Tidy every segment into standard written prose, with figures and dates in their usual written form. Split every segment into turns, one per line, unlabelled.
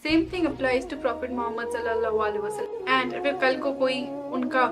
Same thing applies to prophet Muhammad सल्लल्लाहु अलैहि वसल्लम। एंड अगर कल को कोई उनका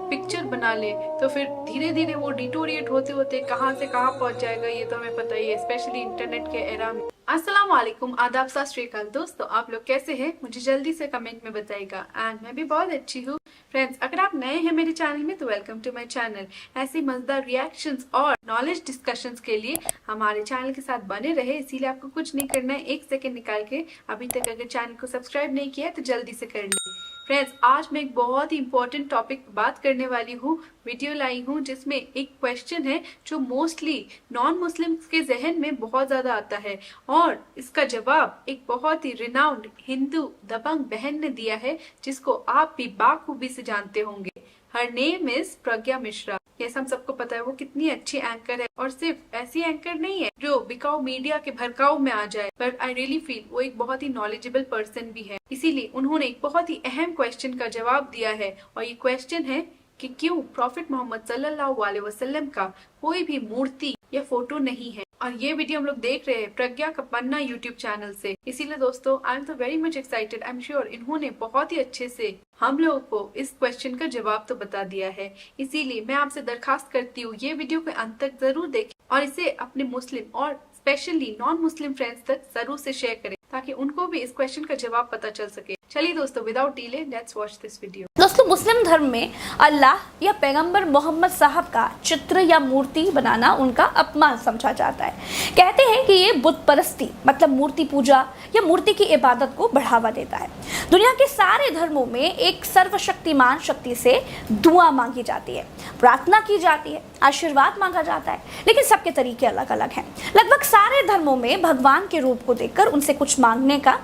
पिक्चर बना ले तो फिर धीरे धीरे वो डिटोरिएट होते होते कहाँ से कहाँ पहुंच जाएगा, ये तो हमें पता ही है, स्पेशली इंटरनेट के एरा में। अस्सलाम वालेकुम, आदाब, सत श्री अकाल दोस्तों, आप लोग कैसे हैं? मुझे जल्दी से कमेंट में बताइएगा। एंड मैं भी बहुत अच्छी हूँ। फ्रेंड्स, अगर आप नए हैं मेरे चैनल में तो वेलकम टू माय चैनल। ऐसी मजेदार रिएक्शंस और नॉलेज डिस्कशंस के लिए हमारे चैनल के साथ बने रहे, इसीलिए आपको कुछ नहीं करना है, 1 सेकंड निकाल के अभी तक अगर चैनल को सब्सक्राइब नहीं किया तो जल्दी से कर ले। फ्रेंड्स, आज मैं एक बहुत ही इंपॉर्टेंट टॉपिक बात करने वाली हूँ, वीडियो लाई हूँ जिसमें एक क्वेश्चन है जो मोस्टली नॉन मुस्लिम्स के जहन में बहुत ज्यादा आता है और इसका जवाब एक बहुत ही रिनाउंड हिंदू दबंग बहन ने दिया है जिसको आप भी बाखूबी से जानते होंगे। Her name is Pragya Mishra. Yes, हम सबको पता है वो कितनी अच्छी एंकर है और सिर्फ ऐसी एंकर नहीं है जो बिकाऊ मीडिया के भड़काऊ में आ जाए, बट आई रियली फील वो एक बहुत ही नॉलेजेबल पर्सन भी है। इसीलिए उन्होंने एक बहुत ही अहम क्वेश्चन का जवाब दिया है और ये क्वेश्चन है कि क्यों प्रॉफिट मोहम्मद सल्लल्लाहु अलैहि वसल्लम का कोई भी मूर्ति या फोटो नहीं है। और ये वीडियो हम लोग देख रहे हैं प्रज्ञा का पन्ना यूट्यूब चैनल से। इसीलिए दोस्तों, आई एम तो very much excited. I am sure इन्होंने बहुत ही अच्छे से हम लोगों को इस क्वेश्चन का जवाब तो बता दिया है। इसीलिए मैं आपसे दरखास्त करती हूँ ये वीडियो को अंत तक जरूर देखें और इसे अपने मुस्लिम और स्पेशली नॉन मुस्लिम फ्रेंड्स तक जरूर से शेयर करें ताकि उनको भी इस क्वेश्चन का जवाब पता चल सके। चलिए दोस्तों, without delay let's watch this video.
दोस्तों, मुस्लिम धर्म में अल्लाह या पैगंबर मोहम्मद साहब का चित्र या मूर्ति बनाना उनका अपमान समझा जाता है। कहते हैं कि ये बुत परस्ती मतलब मूर्ति पूजा या मूर्ति की इबादत को बढ़ावा देता है। दुनिया के सारे धर्मों में एक सर्वशक्तिमान शक्ति से दुआ मांगी जाती है, प्रार्थना की जाती है, आशीर्वाद मांगा जाता है, लेकिन सबके तरीके अलग अलग हैं। लगभग सारे धर्मों में भगवान के रूप को देखकर उनसे कुछ मांगने का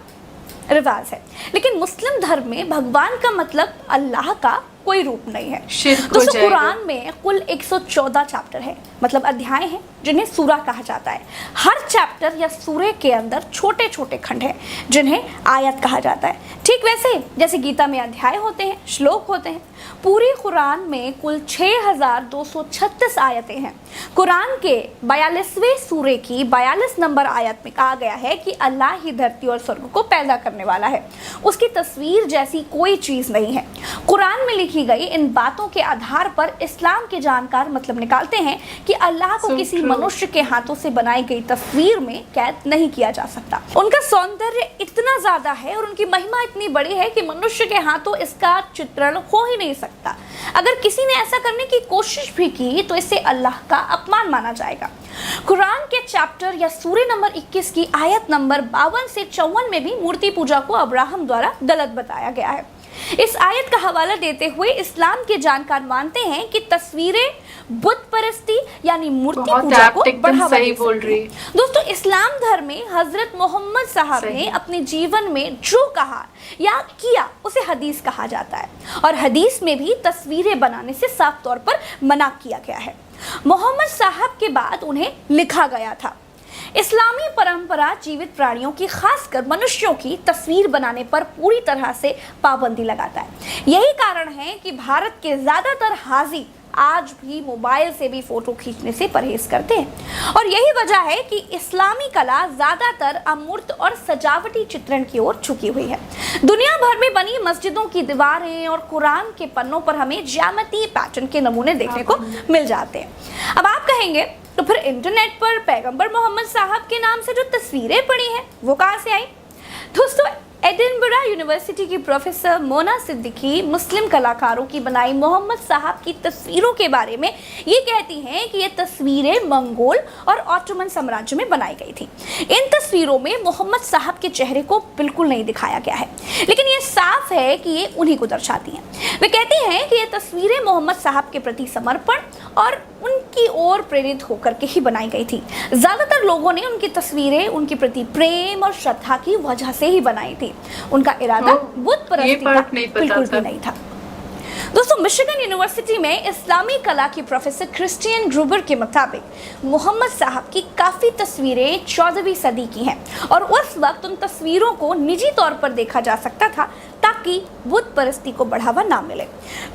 रिवाज है, लेकिन मुस्लिम धर्म में भगवान का मतलब अल्लाह का कोई रूप नहीं है। दोस्तों, कुरान में कुल 114 चैप्टर है, मतलब अध्याय हैं जिन्हें सूरा कहा जाता है। हर चैप्टर या सूरे के अंदर छोटे छोटे खंड हैं जिन्हें आयत कहा जाता है। ठीक वैसे जैसे गीता में अध्याय होते हैं, श्लोक होते हैं। पूरी कुरान में कुल 6236 आयतें हैं। कुरान के 42वें सूरे की 42 नंबर आयत में कहा गया है कि अल्लाह ही धरती और स्वर्ग को पैदा करने वाला है, उसकी तस्वीर जैसी कोई चीज नहीं है। कुरान में लिखी गई इन बातों के आधार पर इस्लाम के जानकार मतलब निकालते हैं कि अल्लाह को किसी मनुष्य के हाथों से बनाई गई तस्वीर में कैद नहीं किया जा सकता। उनका सौंदर्य इतना ज्यादा है और उनकी महिमा इतनी बड़ी है कि मनुष्य के हाथों इसका चित्रण हो ही नहीं सकता। अगर किसी ने ऐसा करने की कोशिश भी की तो इसे अल्लाह का अपमान माना जाएगा। कुरान के चैप्टर या सूरे नंबर 21 की आयत नंबर 52 से 54 में भी मूर्ति पूजा को अब्राहम द्वारा गलत बताया गया है। इस आयत का हवाला देते हुए इस्लाम के जानकार मानते हैं कि तस्वीरें बुत परस्ती यानी मूर्ति पूजा को बढ़ावा दे सकती हैं। दोस्तों, इस्लाम धर्म में हजरत मोहम्मद साहब ने अपने जीवन में जो कहा या किया उसे हदीस कहा जाता है और हदीस में भी तस्वीरें बनाने से साफ तौर पर मना किया गया है। मोहम्मद साहब के बाद उन्हें लिखा गया था। इस्लामी परंपरा जीवित प्राणियों की, खासकर मनुष्यों की तस्वीर बनाने पर पूरी तरह से पाबंदी लगाता है। यही कारण है कि भारत के ज्यादातर हाजी आज भी मोबाइल से भी फोटो खींचने से परहेज करते हैं और यही वजह है कि इस्लामी कला ज्यादातर अमूर्त और सजावटी चित्रण की ओर झुकी हुई है। दुनिया भर में बनी मस्जिदों की दीवारें और कुरान के पन्नों पर हमें ज्यामितीय पैटर्न के नमूने देखने को मिल जाते हैं। अब आप कहेंगे तो फिर इंटरनेट पर पैगंबर मोहम्मद साहब के नाम से जो तस्वीरें पड़ी हैं वो कहाँ से आई? दोस्तों, एडिनबरा यूनिवर्सिटी की प्रोफेसर मोना सिद्दीकी मुस्लिम कलाकारों की बनाई मोहम्मद साहब की तस्वीरों के बारे में ये कहती हैं कि ये तस्वीरें मंगोल और ऑटोमन साम्राज्य में बनाई गई थी। इन तस्वीरों में मोहम्मद साहब के चेहरे को बिल्कुल नहीं दिखाया गया है, लेकिन ये साफ है कि ये उन्हीं को दर्शाती हैं। वे कहती हैं कि ये तस्वीरें मोहम्मद साहब के प्रति समर्पण और उनकी ओर प्रेरित होकर के ही बनाई गई थी। ज्यादातर लोगों ने उनकी तस्वीरें उनके प्रति प्रेम और श्रद्धा की वजह से ही बनाई थी। उनका इरादा बुत परस्ती का बिल्कुल भी नहीं था। दोस्तों, मिशिगन यूनिवर्सिटी में इस्लामी कला की प्रोफेसर क्रिस्टियन ग्रुबर के मुताबिक मोहम्मद साहब की काफ़ी तस्वीरें 14वीं सदी की हैं और उस वक्त उन तस्वीरों को निजी तौर पर देखा जा सकता था ताकि ताकि बुत परस्ती को बढ़ावा ना मिले।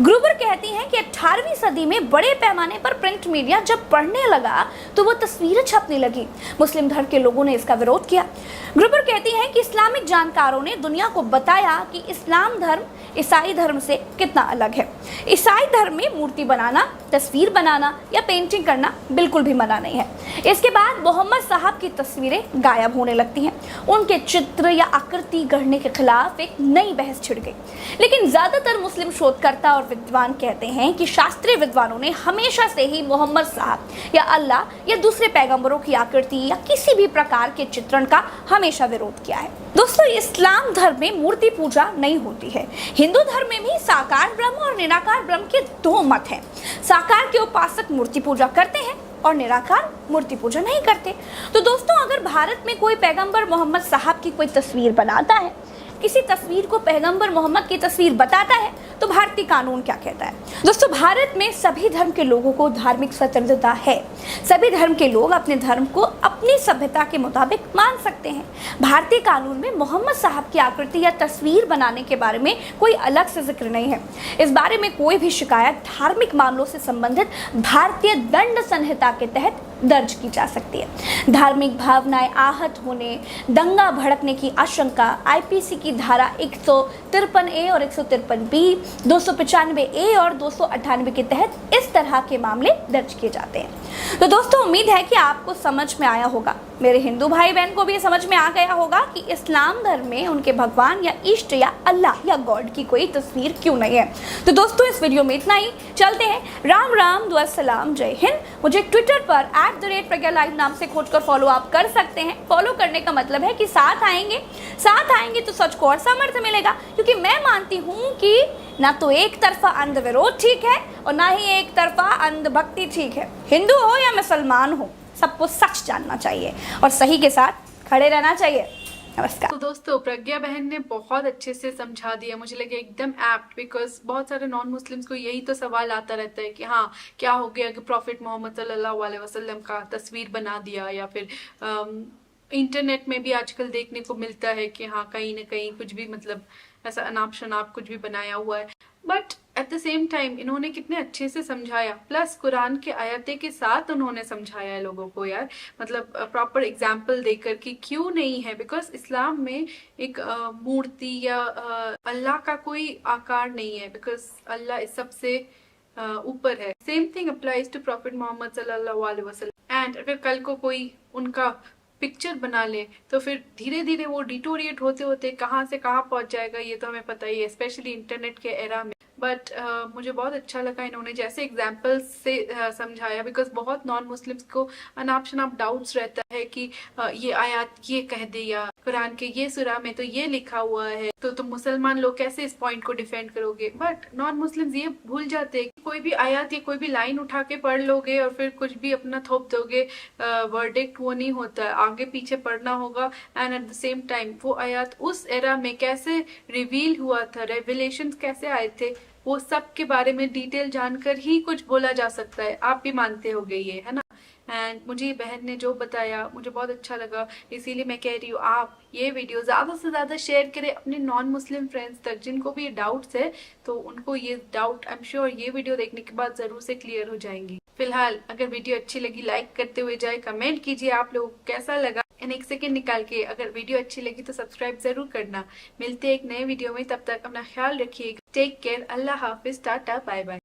ग्रुबर कहती हैं कि 18वीं सदी में बड़े पैमाने पर प्रिंट मीडिया जब बढ़ने लगा तो वो तस्वीरें छपने लगी। मुस्लिम धर्म के लोगों ने इसका विरोध किया। ग्रुबर कहती हैं कि इस्लामिक जानकारों ने दुनिया को बताया कि इस्लाम धर्म ईसाई धर्म से कितना अलग है। ईसाई धर्म में मूर्ति बनाना, तस्वीर बनाना या पेंटिंग करना बिल्कुल भी मना नहीं है। इसके बाद मोहम्मद साहब की तस्वीरें गायब होने लगती हैं। उनके चित्र या आकृति गढ़ने के खिलाफ एक नई बहस छिड़ गई। लेकिन ज्यादातर मुस्लिम शोधकर्ता और विद्वान कहते हैं कि शास्त्रीय विद्वानों ने हमेशा से ही मोहम्मद साहब या अल्लाह या दूसरे पैगंबरों की आकृति या किसी भी प्रकार के चित्रण का हमेशा विरोध किया है। दोस्तों, इस्लाम धर्म में मूर्ति पूजा नहीं होती है। हिंदू धर्म में भी साकार ब्रह्म और निराकार ब्रह्म के दो मत हैं। साकार के उपासक मूर्ति पूजा करते हैं और निराकार मूर्ति पूजा नहीं करते। तो दोस्तों, अगर भारत में कोई पैगंबर मोहम्मद साहब की कोई तस्वीर बनाता है, किसी तस्वीर को पैगंबर मोहम्मद की तस्वीर बताता है, तो भारतीय कानून क्या कहता है? दोस्तों, भारत में सभी धर्म के लोगों को धार्मिक स्वतंत्रता है। सभी धर्म के लोग अपने धर्म को अपनी सभ्यता के मुताबिक मान सकते हैं। भारतीय कानून में मोहम्मद साहब की आकृति या तस्वीर बनाने के बारे में कोई अलग से जिक्र नहीं है। इस बारे में कोई भी शिकायत धार्मिक मामलों से संबंधित भारतीय दंड संहिता के तहत दर्ज की जा सकती है। धार्मिक भावनाएं आहत होने, दंगा भड़कने की आशंका आईपीसी की धारा 153A और 153B, 295A और 298 के तहत इस तरह के मामले दर्ज किए जाते हैं। तो दोस्तों, उम्मीद है कि आपको समझ में आया होगा। मेरे हिंदू भाई बहन को भी ये समझ में आ गया होगा कि इस्लाम धर्म में उनके भगवान या इष्ट या अल्लाह या गॉड की कोई तस्वीर क्यों नहीं है। तो दोस्तों, इस वीडियो में इतना ही। चलते हैं। राम राम, दुआ सलाम, जय हिंद। मुझे ट्विटर पर @प्रज्ञा लाइव नाम से खोजकर फॉलो आप कर सकते हैं। फॉलो करने का मतलब है कि साथ आएंगे तो सच को और सामर्थ्य मिलेगा, क्योंकि मैं मानती हूँ कि ना तो एक तरफा अंध विरोध ठीक है और ना ही एक तरफा अंधभक्ति ठीक है। हिंदू हो या मुसलमान हो, सबको सच जानना चाहिए और सही के साथ खड़े रहना चाहिए। नमस्कार।
तो दोस्तों, प्रज्ञा बहन ने बहुत अच्छे से समझा दिया, मुझे लगे एकदम एप्ट, बिकॉज बहुत सारे नॉन मुस्लिम्स को यही तो सवाल आता रहता है कि हाँ, क्या हो गया कि प्रॉफिट मोहम्मद सल्लल्लाहु अलैहि वसल्लम का तस्वीर बना दिया, या फिर इंटरनेट में भी आजकल देखने को मिलता है कि हाँ, कहीं ना कहीं कुछ भी मतलब ऐसा अनाप शनाप कुछ भी बनाया हुआ है। But at the same time इन्होंने कितने अच्छे से समझाया, प्लस कुरान के आयते के साथ उन्होंने समझाया है लोगों को यार, मतलब प्रॉपर एग्जाम्पल देकर कि क्यों नहीं है। बिकॉज इस्लाम में एक मूर्ति या अल्लाह का कोई आकार नहीं है, बिकॉज अल्लाह इस सबसे ऊपर है। Same thing applies to prophet Muhammad सल्लल्लाहु अलैहि वसल्लम। एंड अगर कल को कोई उनका पिक्चर बना ले तो फिर धीरे धीरे वो डिटोरिएट होते होते कहाँ से कहाँ पहुंच जाएगा, ये तो हमें पता ही है, स्पेशली इंटरनेट के एरा में। बट मुझे बहुत अच्छा लगा इन्होंने जैसे एग्जाम्पल्स से समझाया, बिकॉज बहुत नॉन मुस्लिम्स को अनाप शनाप डाउट्स रहता है कि ये आयत ये कह दे या कुरान के ये सूरा में तो ये लिखा हुआ है, तो तुम मुसलमान लोग कैसे इस पॉइंट को डिफेंड करोगे। बट नॉन मुस्लिम्स ये भूल जाते हैं कि कोई भी आयत या कोई भी लाइन उठा के पढ़ लोगे और फिर कुछ भी अपना थोप दोगे, वर्डिक्ट वो नहीं होता है, आगे पीछे पढ़ना होगा। And at the same time वो आयत उस एरा में कैसे रिवील हुआ था, रेवलेशन कैसे आए थे, वो सब के बारे में डिटेल जानकर ही कुछ बोला जा सकता है। आप भी मानते होगे ये, है ना। एंड मुझे बहन ने जो बताया मुझे बहुत अच्छा लगा, इसीलिए मैं कह रही हूँ आप ये वीडियो ज़्यादा से ज़्यादा शेयर करें अपने नॉन मुस्लिम फ्रेंड्स तक, जिनको भी ये डाउट्स है तो उनको ये डाउट आई एम श्योर ये वीडियो देखने के बाद ज़रूर से क्लियर हो जाएंगी। फिलहाल अगर वीडियो अच्छी लगी लाइक करते हुए जाए, कमेंट कीजिए आप लोगों को कैसा लगा, एंड 1 सेकेंड निकाल के अगर वीडियो अच्छी लगी तो सब्सक्राइब जरूर करना। मिलते हैं एक नए वीडियो में, तब तक अपना ख्याल रखिएगा। टेक केयर, अल्लाह हाफिज, टाटा, बाय बाय।